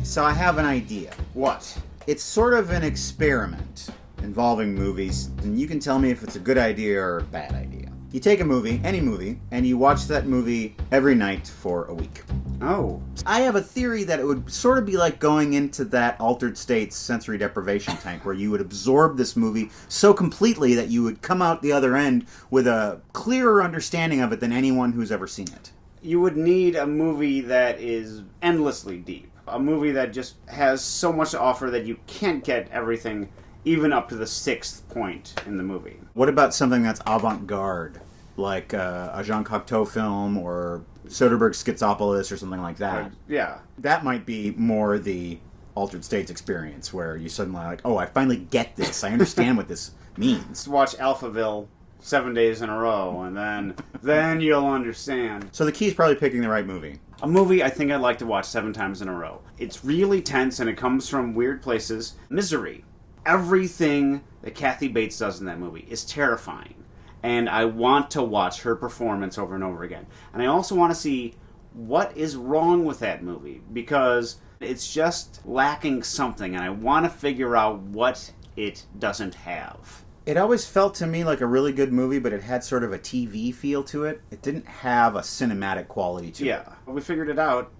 So I have an idea. What? It's sort of an experiment involving movies, and you can tell me if it's a good idea or a bad idea. You take a movie, any movie, and you watch that movie every night for a week. Oh. I have a theory that it would sort of be like going into that altered states sensory deprivation tank where you would absorb this movie so completely that you would come out the other end with a clearer understanding of it than anyone who's ever seen it. You would need a movie that is endlessly deep. A movie that just has so much to offer that you can't get everything even up to the 6th point in the movie. What about something that's avant-garde? Like a Jean Cocteau film or Soderbergh's Schizopolis or something like that. Yeah. That might be more the altered states experience where you suddenly like, oh, I finally get this. I understand what this means. Let's watch Alphaville 7 days in a row and then you'll understand. So the key is probably picking the right movie. A movie I think I'd like to watch 7 times in a row. It's really tense and it comes from weird places. Misery. Everything that Kathy Bates does in that movie is terrifying. And I want to watch her performance over and over again. And I also want to see what is wrong with that movie, because it's just lacking something, and I want to figure out what it doesn't have. It always felt to me like a really good movie, but it had sort of a TV feel to it. It didn't have a cinematic quality to it. Yeah, we figured it out.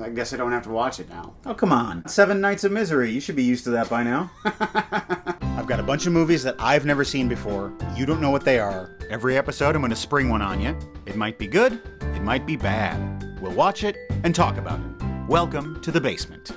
I guess I don't have to watch it now. Oh, come on. 7 Nights of Misery. You should be used to that by now. I've got a bunch of movies that I've never seen before. You don't know what they are. Every episode, I'm going to spring one on you. It might be good. It might be bad. We'll watch it and talk about it. Welcome to the basement.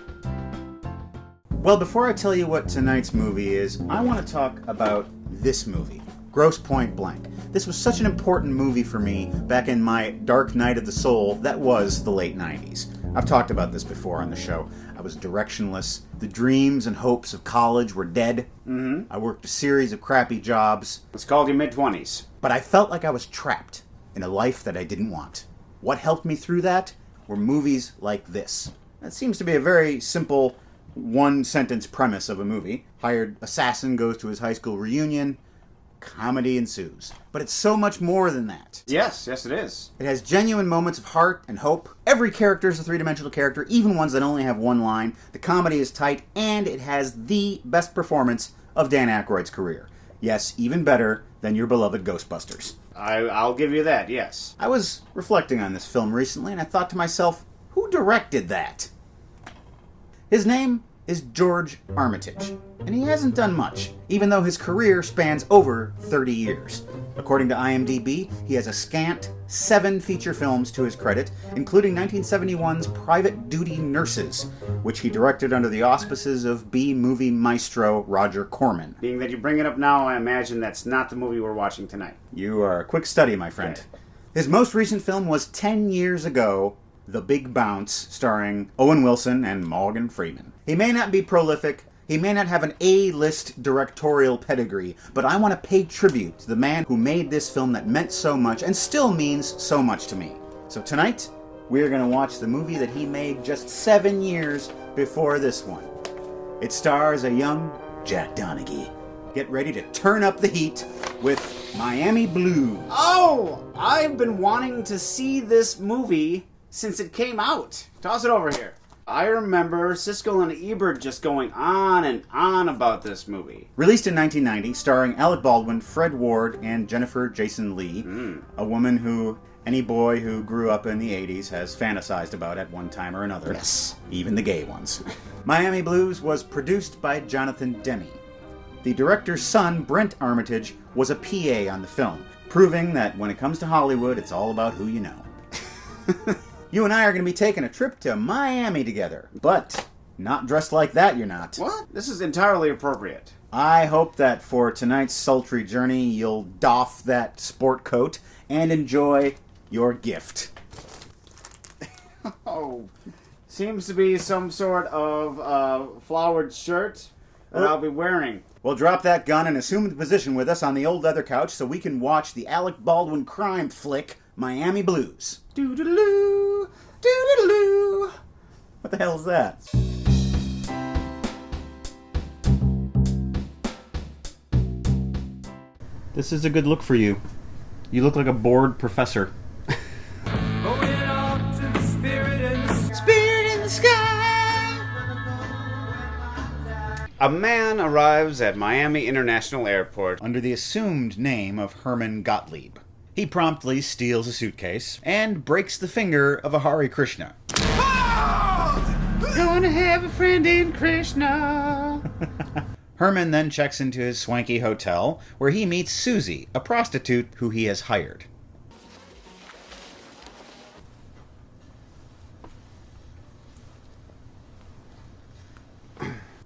Well, before I tell you what tonight's movie is, I want to talk about this movie, Grosse Pointe Blank. This was such an important movie for me back in my dark night of the soul that was the late 90s. I've talked about this before on the show. I was directionless. The dreams and hopes of college were dead. I worked a series of crappy jobs. It's called your mid-20s. But I felt like I was trapped in a life that I didn't want. What helped me through that were movies like this. That seems to be a very simple one-sentence premise of a movie. Hired assassin goes to his high school reunion. Comedy ensues. But it's so much more than that. Yes, it is. It has genuine moments of heart and hope. Every character is a three-dimensional character, even ones that only have one line. The comedy is tight, and it has the best performance of Dan Aykroyd's career. Yes, even better than your beloved Ghostbusters. I'll give you that, yes. I was reflecting on this film recently, and I thought to myself, who directed that? His name is George Armitage, and he hasn't done much, even though his career spans over 30 years. According to IMDb, he has a scant 7 feature films to his credit, including 1971's Private Duty Nurses, which he directed under the auspices of B-movie maestro Roger Corman. Being that you bring it up now, I imagine that's not the movie we're watching tonight. You are a quick study, my friend. Okay. His most recent film was 10 years ago, The Big Bounce, starring Owen Wilson and Morgan Freeman. He may not be prolific, he may not have an A-list directorial pedigree, but I want to pay tribute to the man who made this film that meant so much and still means so much to me. So tonight, we're going to watch the movie that he made just 7 years before this one. It stars a young Jack Donaghy. Get ready to turn up the heat with Miami Blues. Oh! I've been wanting to see this movie since it came out. Toss it over here. I remember Siskel and Ebert just going on and on about this movie. Released in 1990, starring Alec Baldwin, Fred Ward, and Jennifer Jason Leigh, a woman who any boy who grew up in the 80s has fantasized about at one time or another. Yes. Even the gay ones. Miami Blues was produced by Jonathan Demme. The director's son, Brent Armitage, was a PA on the film, proving that when it comes to Hollywood, it's all about who you know. You and I are going to be taking a trip to Miami together. But not dressed like that, you're not. What? This is entirely appropriate. I hope that for tonight's sultry journey, you'll doff that sport coat and enjoy your gift. Oh, seems to be some sort of flowered shirt that I'll be wearing. Well, drop that gun and assume the position with us on the old leather couch so we can watch the Alec Baldwin crime flick, Miami Blues. Doo-doo-doo, doo-doo-doo. What the hell is that? This is a good look for you. You look like a bored professor. Spirit in the sky. A man arrives at Miami International Airport under the assumed name of Herman Gottlieb. He promptly steals a suitcase and breaks the finger of a Hare Krishna. Gonna have a friend in Krishna. Herman then checks into his swanky hotel, where he meets Susie, a prostitute who he has hired.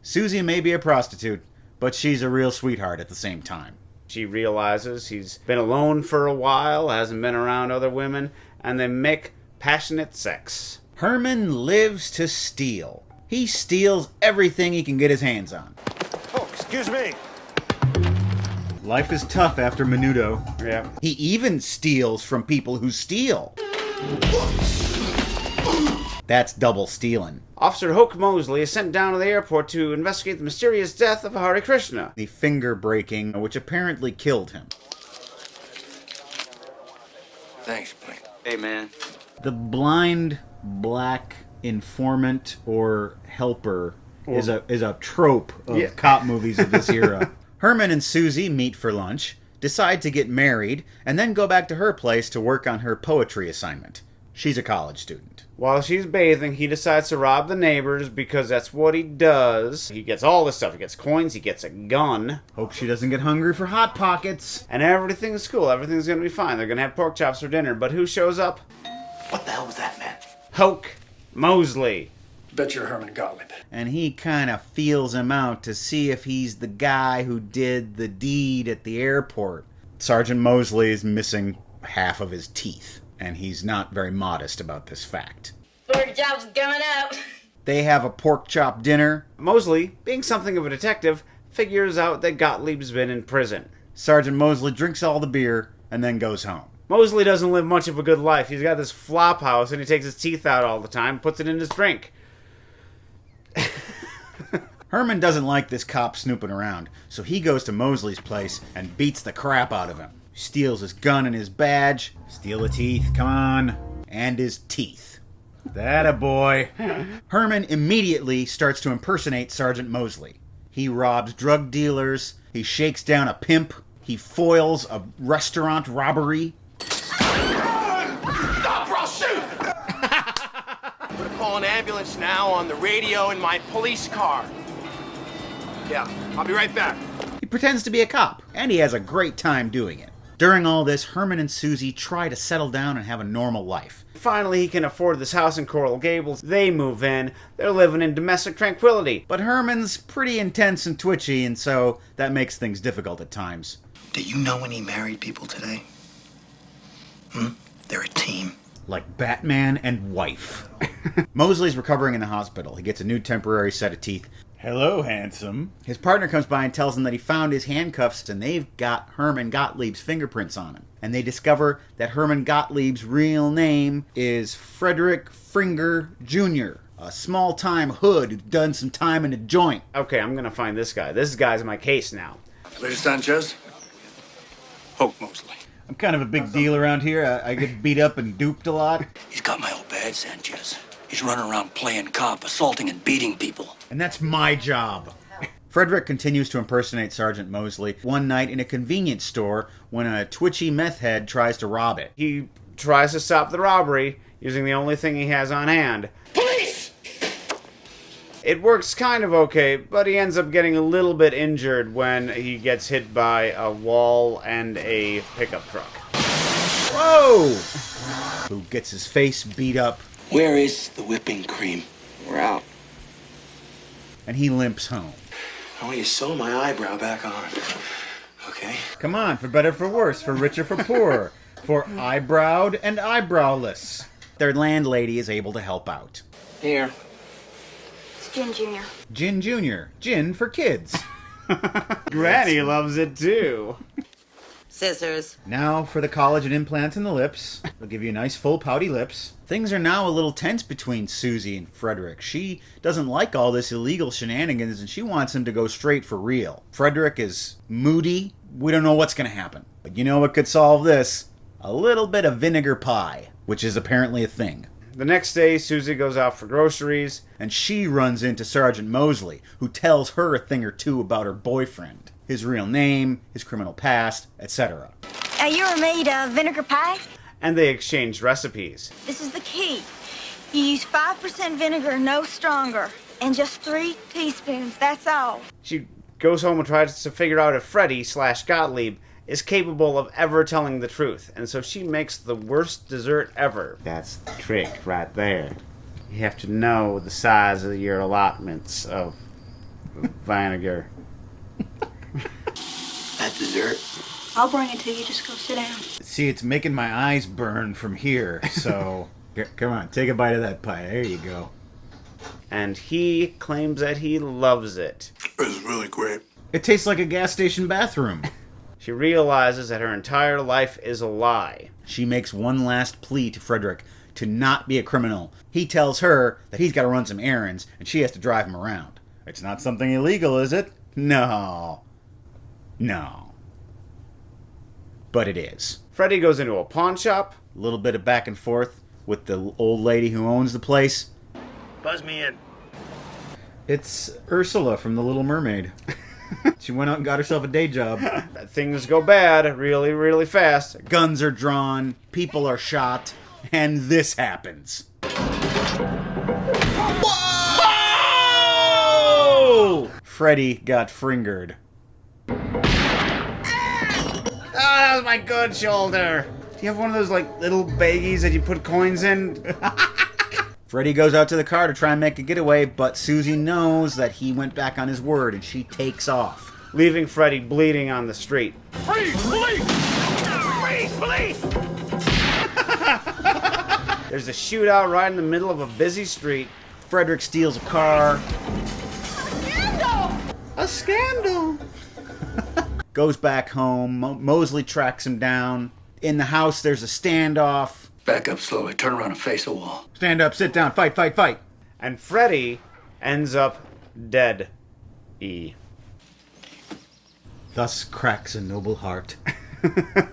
Susie may be a prostitute, but she's a real sweetheart at the same time. She realizes he's been alone for a while, hasn't been around other women, and they make passionate sex. Herman lives to steal. He steals everything he can get his hands on. Oh, excuse me. Life is tough after Menudo. Yeah. He even steals from people who steal. That's double stealing. Officer Hoke Mosley is sent down to the airport to investigate the mysterious death of Hare Krishna. The finger breaking, which apparently killed him. Thanks, Pointe. Hey, man. The blind black informant or helper is a trope of cop movies of this era. Herman and Susie meet for lunch, decide to get married, and then go back to her place to work on her poetry assignment. She's a college student. While she's bathing, he decides to rob the neighbors because that's what he does. He gets all this stuff. He gets coins, he gets a gun. Hope she doesn't get hungry for Hot Pockets. And everything's cool. Everything's going to be fine. They're going to have pork chops for dinner. But who shows up? What the hell was that, man? Hoke Mosley. Bet you're Herman Gottlieb. And he kind of feels him out to see if he's the guy who did the deed at the airport. Sergeant Mosley is missing half of his teeth, and he's not very modest about this fact. Pork chops coming up. They have a pork chop dinner. Mosley, being something of a detective, figures out that Gottlieb's been in prison. Sergeant Mosley drinks all the beer and then goes home. Mosley doesn't live much of a good life. He's got this flop house and he takes his teeth out all the time, puts it in his drink. Herman doesn't like this cop snooping around, so he goes to Mosley's place and beats the crap out of him. Steals his gun and his badge. Steal the teeth, come on. And his teeth. That a boy. Herman immediately starts to impersonate Sergeant Mosley. He robs drug dealers. He shakes down a pimp. He foils a restaurant robbery. Stop, or I'll shoot! I'm gonna call an ambulance now on the radio in my police car. Yeah, I'll be right back. He pretends to be a cop, and he has a great time doing it. During all this, Herman and Susie try to settle down and have a normal life. Finally, he can afford this house in Coral Gables. They move in. They're living in domestic tranquility. But Herman's pretty intense and twitchy, and so that makes things difficult at times. Do you know any married people today? They're a team. Like Batman and wife. Mosley's recovering in the hospital. He gets a new temporary set of teeth. Hello, handsome. His partner comes by and tells him that he found his handcuffs and they've got Herman Gottlieb's fingerprints on him. And they discover that Herman Gottlieb's real name is Frederick Fringer Jr., a small-time hood who's done some time in a joint. Okay, I'm gonna find this guy. This guy's my case now. Later, Sanchez. Hoke Mosley. I'm kind of a big deal around here. I get beat up and duped a lot. He's got my old badge, Sanchez. He's running around playing cop, assaulting and beating people. And that's my job. Frederick continues to impersonate Sergeant Mosley one night in a convenience store when a twitchy meth head tries to rob it. He tries to stop the robbery using the only thing he has on hand. Police! It works kind of okay, but he ends up getting a little bit injured when he gets hit by a wall and a pickup truck. Whoa! Who gets his face beat up. Where is the whipping cream? We're out. And he limps home. I want you to sew my eyebrow back on. Okay? Come on, for better, for worse, for richer, for poorer, for eyebrowed and eyebrowless. Their landlady is able to help out. Here. It's Gin Jr. Gin Jr. Gin for kids. Granny loves it too. Scissors. Now for the collagen implants in the lips. They'll give you nice full pouty lips. Things are now a little tense between Susie and Frederick. She doesn't like all this illegal shenanigans and she wants him to go straight for real. Frederick is moody. We don't know what's going to happen. But you know what could solve this? A little bit of vinegar pie, which is apparently a thing. The next day, Susie goes out for groceries. And she runs into Sergeant Mosley, who tells her a thing or two about her boyfriend. His real name, his criminal past, etc. You ever made vinegar pie? And they exchange recipes. This is the key. You use 5% vinegar, no stronger. And just 3 teaspoons, that's all. She goes home and tries to figure out if Freddy/Gottlieb is capable of ever telling the truth. And so she makes the worst dessert ever. That's the trick right there. You have to know the size of your allotments of vinegar. That dessert. I'll bring it to you, just go sit down. See, it's making my eyes burn from here, so... Come on, take a bite of that pie. There you go. And he claims that he loves it. It's really great. It tastes like a gas station bathroom. She realizes that her entire life is a lie. She makes one last plea to Frederick to not be a criminal. He tells her that he's got to run some errands, and she has to drive him around. It's not something illegal, is it? No. No. But it is. Freddy goes into a pawn shop. A little bit of back and forth with the old lady who owns the place. Buzz me in. It's Ursula from The Little Mermaid. She went out and got herself a day job. Things go bad really, really fast. Guns are drawn, people are shot, and this happens. Whoa! Freddy got fingered. That was my good shoulder. Do you have one of those, little baggies that you put coins in? Freddy goes out to the car to try and make a getaway, but Susie knows that he went back on his word, and she takes off. Leaving Freddy bleeding on the street. Freeze! Police! Freeze! Police! There's a shootout right in the middle of a busy street. Frederick steals a car. A scandal! Goes back home. Mosley tracks him down. In the house, there's a standoff. Back up slowly. Turn around and face the wall. Stand up, sit down, fight, fight, fight. And Freddy ends up dead. Thus cracks a noble heart.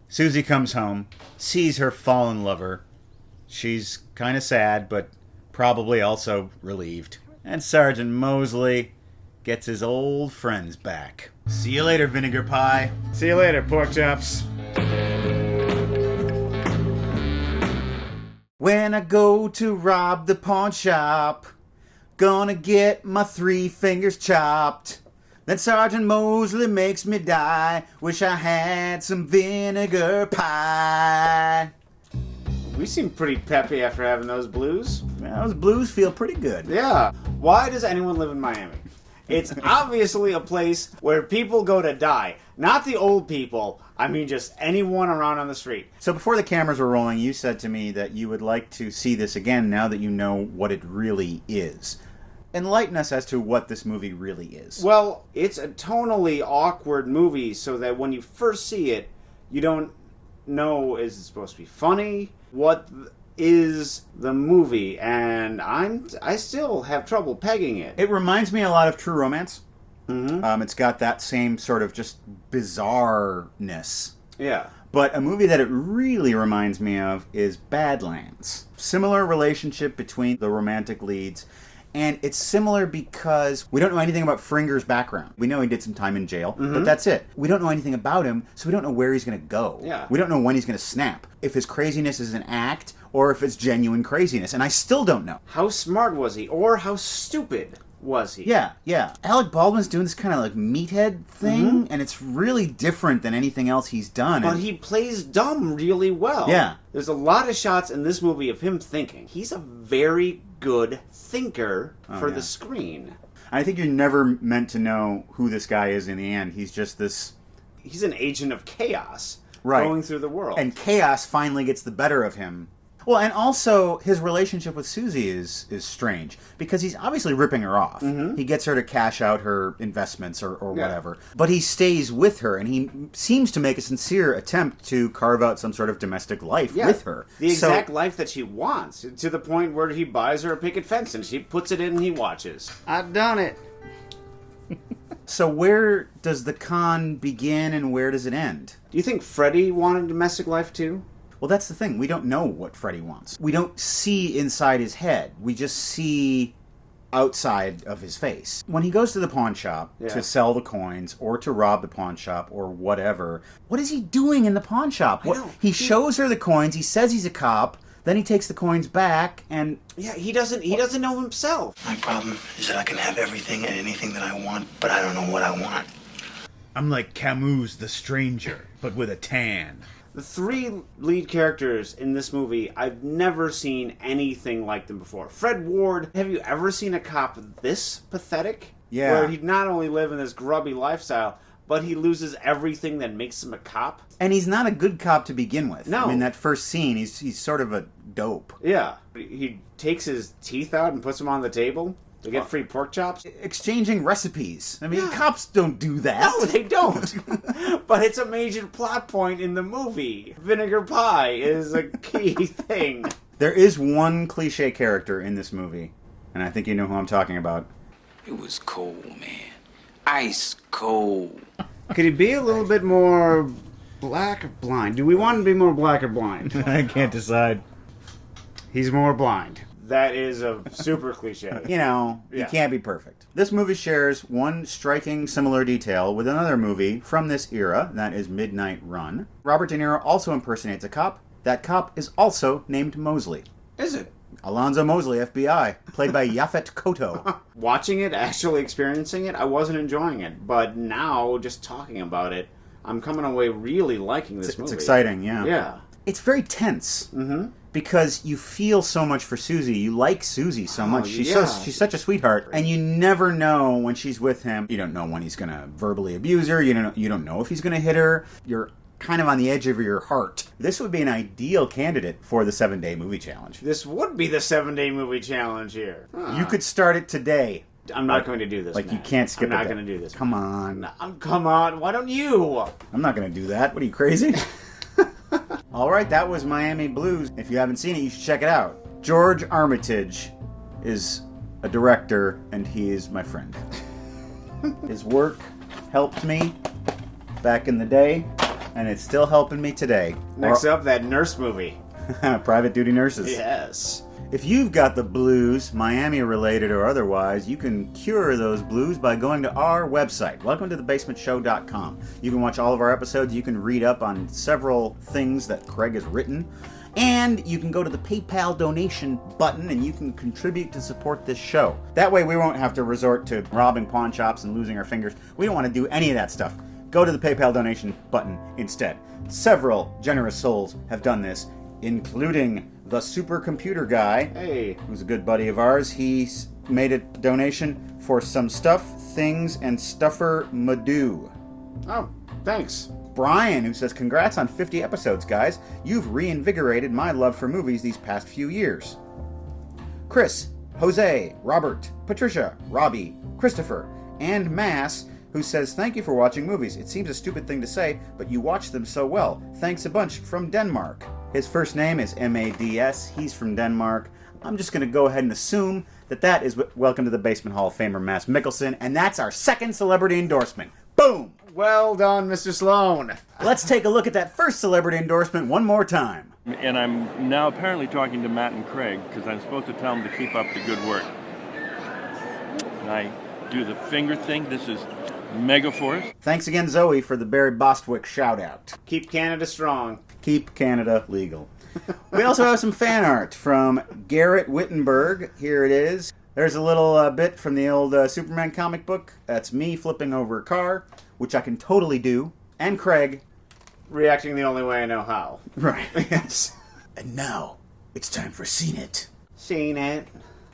Susie comes home, sees her fallen lover. She's kind of sad, but probably also relieved. And Sergeant Mosley gets his old friends back. See you later, Vinegar Pie. See you later, pork chops. When I go to rob the pawn shop, gonna get my 3 fingers chopped. Then Sergeant Mosley makes me die. Wish I had some vinegar pie. We seem pretty peppy after having those blues. Well, those blues feel pretty good. Yeah. Why does anyone live in Miami? It's obviously a place where people go to die. Not the old people. I mean just anyone around on the street. So before the cameras were rolling, you said to me that you would like to see this again now that you know what it really is. Enlighten us as to what this movie really is. Well, it's a tonally awkward movie so that when you first see it, you don't know, is it supposed to be funny? What is the movie? And I still have trouble pegging it. It reminds me a lot of True Romance. Mm-hmm. It's got that same sort of just bizarreness. Yeah. But a movie that it really reminds me of is Badlands. Similar relationship between the romantic leads. And it's similar because we don't know anything about Fringer's background. We know he did some time in jail, but that's it. We don't know anything about him, so we don't know where he's going to go. Yeah. We don't know when he's going to snap. If his craziness is an act, or if it's genuine craziness. And I still don't know. How smart was he? Or how stupid was he? Yeah. Alec Baldwin's doing this kind of meathead thing, and it's really different than anything else he's done. But he plays dumb really well. Yeah. There's a lot of shots in this movie of him thinking. He's a very good thinker for the screen. I think you're never meant to know who this guy is in the end. He's just this... He's an agent of chaos Right. going through the world. And chaos finally gets the better of him. Well, and also, his relationship with Susie is strange, because he's obviously ripping her off. He gets her to cash out her investments or whatever. But he stays with her, and he seems to make a sincere attempt to carve out some sort of domestic life with her. The exact life that she wants, to the point where he buys her a picket fence, and she puts it in and he watches. I've done it. So where does the con begin, and where does it end? Do you think Freddy wanted domestic life too? Well, that's the thing. We don't know what Freddy wants. We don't see inside his head. We just see outside of his face. When he goes to the pawn shop to sell the coins or to rob the pawn shop or whatever, what is he doing in the pawn shop? He shows her the coins, he says he's a cop, then he takes the coins back and... Yeah, he doesn't know himself. My problem is that I can have everything and anything that I want, but I don't know what I want. I'm like Camus the Stranger, but with a tan. The three lead characters in this movie, I've never seen anything like them before. Fred Ward, have you ever seen a cop this pathetic? Yeah. Where he'd not only live in this grubby lifestyle, but he loses everything that makes him a cop. And he's not a good cop to begin with. No. I mean, that first scene, he's sort of a dope. Yeah. He takes his teeth out and puts them on the table to get free pork chops. Exchanging recipes. I mean, cops don't do that. No, they don't. But it's a major plot point in the movie. Vinegar pie is a key thing. There is one cliche character in this movie, and I think you know who I'm talking about. It was cold, man. Ice cold. Could he be a little bit more black or blind? Do we want him to be more black or blind? I can't decide. He's more blind. That is a super cliche. You know, you can't be perfect. This movie shares one striking similar detail with another movie from this era, that is Midnight Run. Robert De Niro also impersonates a cop. That cop is also named Mosley. Is it? Alonzo Mosley, FBI, played by Yaphet Kotto. Watching it, actually experiencing it, I wasn't enjoying it. But now, just talking about it, I'm coming away really liking this movie. It's exciting, yeah. Yeah. It's very tense. Mm-hmm. Because you feel so much for Susie. You like Susie so much. She's such a sweetheart. And you never know when she's with him. You don't know when he's going to verbally abuse her. You don't know if he's going to hit her. You're kind of on the edge of your heart. This would be an ideal candidate for the 7-Day Movie Challenge. This would be the 7-Day Movie Challenge here. You could start it today. I'm not going to do this, Like, Matt. you can't skip it. I'm not going to do this. Come on. Come on. Why don't you? I'm not going to do that. What are you, crazy? All right, that was Miami Blues. If you haven't seen it, you should check it out. George Armitage is a director, and he is my friend. His work helped me back in the day, and it's still helping me today. Next up, that nurse movie. Private Duty Nurses. Yes. If you've got the blues, Miami-related or otherwise, you can cure those blues by going to our website, welcometothebasementshow.com. You can watch all of our episodes, you can read up on several things that Craig has written, and you can go to the PayPal donation button and you can contribute to support this show. That way we won't have to resort to robbing pawn shops and losing our fingers. We don't want to do any of that stuff. Go to the PayPal donation button instead. Several generous souls have done this, including the supercomputer guy, who's a good buddy of ours. He made a donation for some stuff, things, and stuffer Madoo. Oh, thanks. Brian, who says, congrats on 50 episodes, guys. You've reinvigorated my love for movies these past few years. Chris, Jose, Robert, Patricia, Robbie, Christopher, and Mass, who says, thank you for watching movies. It seems a stupid thing to say, but you watch them so well. Thanks a bunch from Denmark. His first name is M-A-D-S. He's from Denmark. I'm just going to go ahead and assume that is Welcome to the Basement Hall of Famer Mads Mikkelsen, and that's our second celebrity endorsement. Boom! Well done, Mr. Sloan. Let's take a look at that first celebrity endorsement one more time. And I'm now apparently talking to Matt and Craig because I'm supposed to tell them to keep up the good work. And I do the finger thing. This is Megaforce. Thanks again, Zoe, for the Barry Bostwick shout-out. Keep Canada strong. Keep Canada legal. We also have some fan art from Garrett Wittenberg. Here it is. There's a little bit from the old Superman comic book. That's me flipping over a car, which I can totally do. And Craig. Reacting the only way I know how. Right. Yes. And now, it's time for Seen It. Seen it.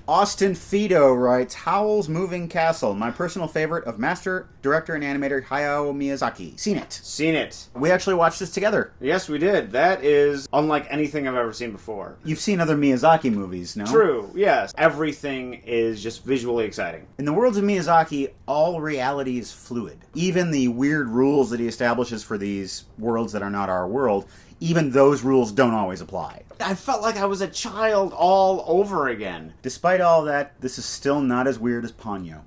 Austin Fido writes, Howl's Moving Castle, my personal favorite of master, director, and animator Hayao Miyazaki. Seen it. Seen it. We actually watched this together. Yes, we did. That is unlike anything I've ever seen before. You've seen other Miyazaki movies, no? True, yes. Everything is just visually exciting. In the worlds of Miyazaki, all reality is fluid. Even the weird rules that he establishes for these worlds that are not our world, even those rules don't always apply. I felt like I was a child all over again. Despite all that, this is still not as weird as Ponyo.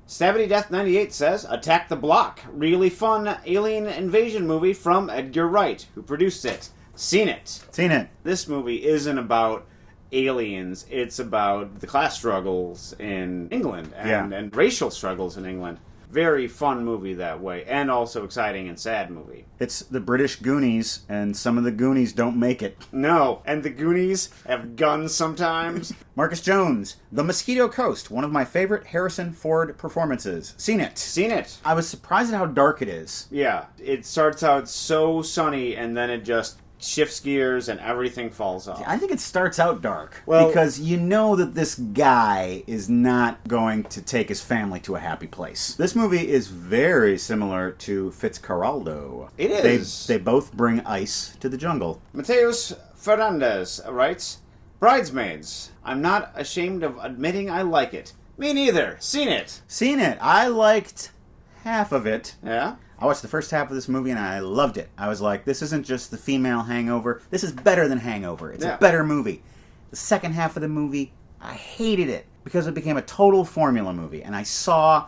Stabity Death 98 says, Attack the Block. Really fun alien invasion movie from Edgar Wright, who produced it. Seen it. Seen it. This movie isn't about aliens. It's about the class struggles in England and racial struggles in England. Very fun movie that way, and also exciting and sad movie. It's the British Goonies, and some of the Goonies don't make it. No, and the Goonies have guns sometimes. Marcus Jones, The Mosquito Coast, one of my favorite Harrison Ford performances. Seen it. Seen it. I was surprised at how dark it is. Yeah, it starts out so sunny, and then it just shifts gears and everything falls off. I think it starts out dark. Well, because you know that this guy is not going to take his family to a happy place. This movie is very similar to Fitzcarraldo. It is. They both bring ice to the jungle. Mateus Fernandez writes, Bridesmaids. I'm not ashamed of admitting I like it. Me neither. Seen it. Seen it. I liked half of it. Yeah? I watched the first half of this movie and I loved it. I was like, this isn't just the female Hangover. This is better than Hangover. It's a better movie. The second half of the movie, I hated it because it became a total formula movie. And I saw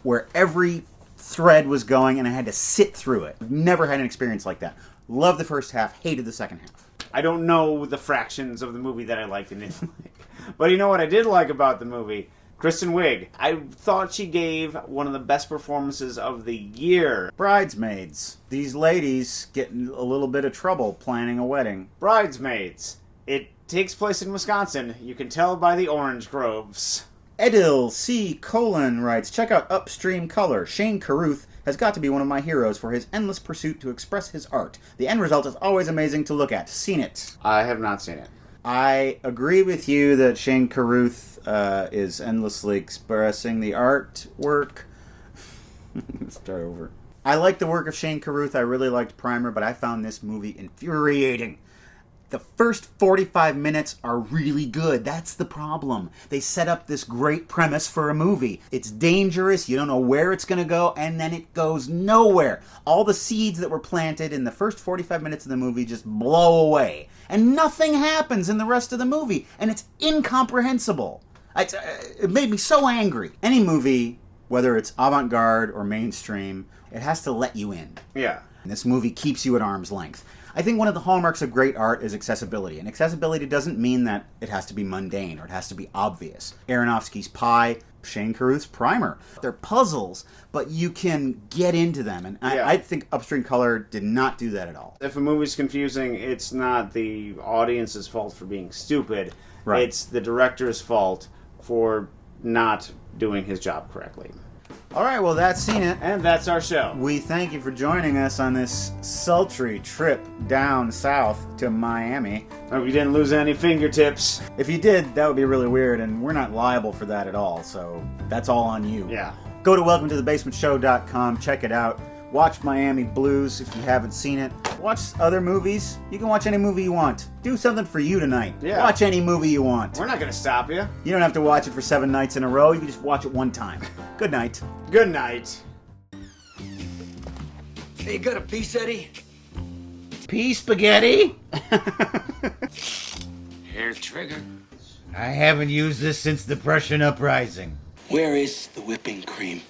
where every thread was going and I had to sit through it. I've never had an experience like that. Loved the first half, hated the second half. I don't know the fractions of the movie that I liked and didn't like. But you know what I did like about the movie? Kristen Wiig. I thought she gave one of the best performances of the year. Bridesmaids. These ladies get in a little bit of trouble planning a wedding. Bridesmaids. It takes place in Wisconsin. You can tell by the orange groves. Edil C. Colon writes, check out Upstream Color. Shane Carruth has got to be one of my heroes for his endless pursuit to express his art. The end result is always amazing to look at. Seen it. I have not seen it. I agree with you that Shane Carruth is endlessly expressing the artwork. Let's start over. I like the work of Shane Carruth. I really liked Primer, but I found this movie infuriating. The first 45 minutes are really good. That's the problem. They set up this great premise for a movie. It's dangerous, you don't know where it's going to go, and then it goes nowhere. All the seeds that were planted in the first 45 minutes of the movie just blow away. And nothing happens in the rest of the movie. And it's incomprehensible. It made me so angry. Any movie, whether it's avant-garde or mainstream, it has to let you in. Yeah. And this movie keeps you at arm's length. I think one of the hallmarks of great art is accessibility. And accessibility doesn't mean that it has to be mundane or it has to be obvious. Aronofsky's Pi, Shane Carruth's Primer. They're puzzles, but you can get into them. And I think Upstream Color did not do that at all. If a movie's confusing, it's not the audience's fault for being stupid. Right. It's the director's fault for not doing his job correctly. All right, well, that's Seen It. And that's our show. We thank you for joining us on this sultry trip down south to Miami. I hope you didn't lose any fingertips. If you did, that would be really weird, and we're not liable for that at all, so that's all on you. Yeah. Go to welcometothebasementshow.com, check it out. Watch Miami Blues if you haven't seen it. Watch other movies. You can watch any movie you want. Do something for you tonight. Yeah. Watch any movie you want. We're not going to stop you. You don't have to watch it for 7 nights in a row. You can just watch it one time. Good night. Good night. Hey, you got a piece, Eddie? Pea spaghetti? Hair trigger. I haven't used this since the Prussian uprising. Where is the whipping cream?